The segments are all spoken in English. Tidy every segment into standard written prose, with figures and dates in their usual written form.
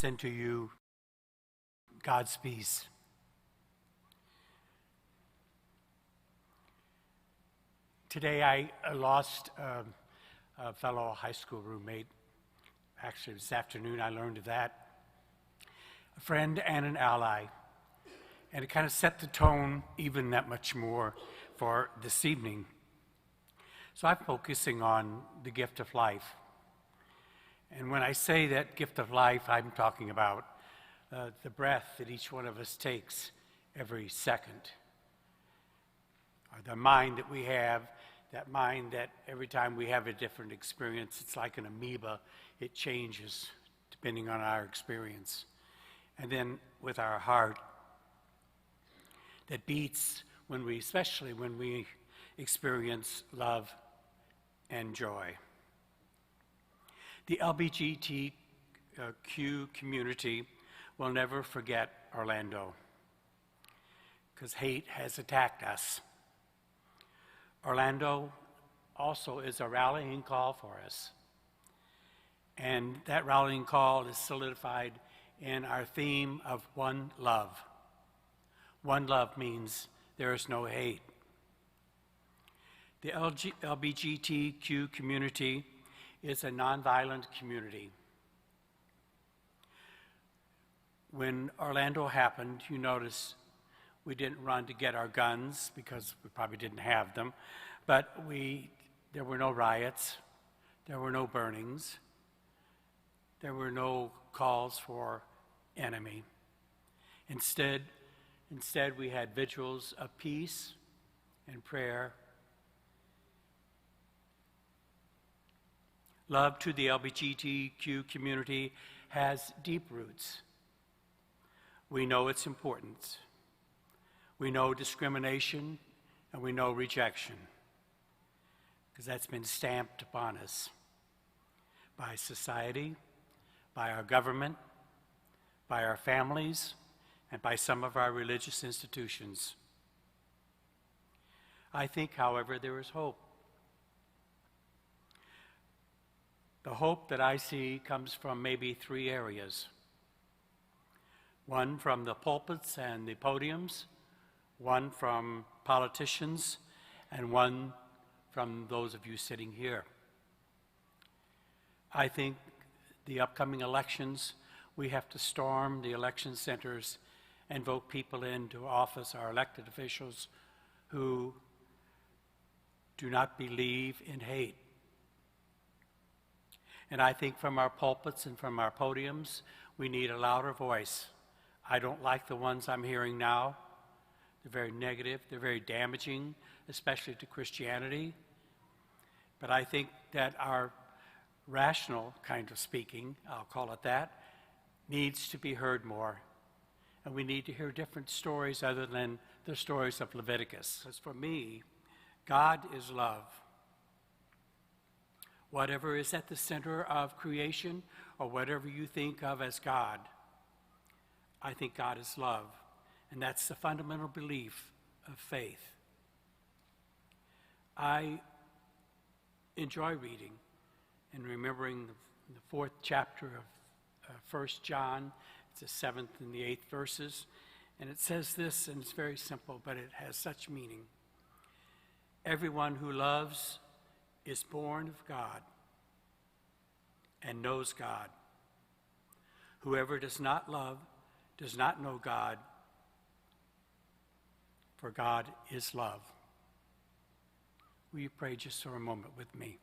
send to you God's peace. Today I lost a fellow high school roommate. Actually, this afternoon I learned of that. A friend and an ally. And it kind of set the tone even that much more for this evening. So I'm focusing on the gift of life. And when I say that gift of life, I'm talking about the breath that each one of us takes every second. Or the mind that we have, that mind that every time we have a different experience, it's like an amoeba. It changes depending on our experience. And then with our heart that beats especially when we experience love and joy. The LGBTQ community will never forget Orlando because hate has attacked us. Orlando also is a rallying call for us. And that rallying call is solidified in our theme of one love. One love means there is no hate. The LGBTQ community is a nonviolent community. When Orlando happened, you notice we didn't run to get our guns because we probably didn't have them, but there were no riots, there were no burnings, there were no calls for enemy. Instead, we had vigils of peace and prayer. Love to the LGBTQ community has deep roots. We know its importance. We know discrimination and we know rejection because that's been stamped upon us by society, by our government, by our families, and by some of our religious institutions. I think, however, there is hope. The hope that I see comes from maybe three areas. One from the pulpits and the podiums, one from politicians, and one from those of you sitting here. I think the upcoming elections, we have to storm the election centers and vote people into office, our elected officials, who do not believe in hate. And I think from our pulpits and from our podiums, we need a louder voice. I don't like the ones I'm hearing now. They're very negative, they're very damaging, especially to Christianity. But I think that our rational kind of speaking, I'll call it that, needs to be heard more. And we need to hear different stories other than the stories of Leviticus. As for me, God is love. Whatever is at the center of creation, or whatever you think of as God, I think God is love. And that's the fundamental belief of faith. I enjoy reading and remembering the fourth chapter of 1 John. It's the 7th and the 8th verses. And it says this, and it's very simple, but it has such meaning. Everyone who loves is born of God and knows God. Whoever does not love does not know God, for God is love. Will you pray just for a moment with me?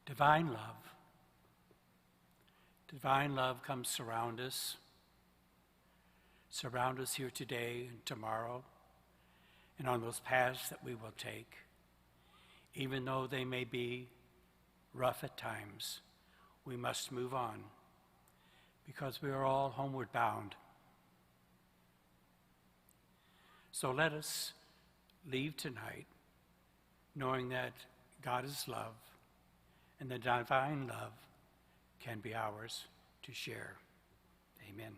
Divine love comes surround us here today and tomorrow, and on those paths that we will take. Even though they may be rough at times, we must move on because we are all homeward bound. So let us leave tonight knowing that God is love and the divine love can be ours to share. Amen.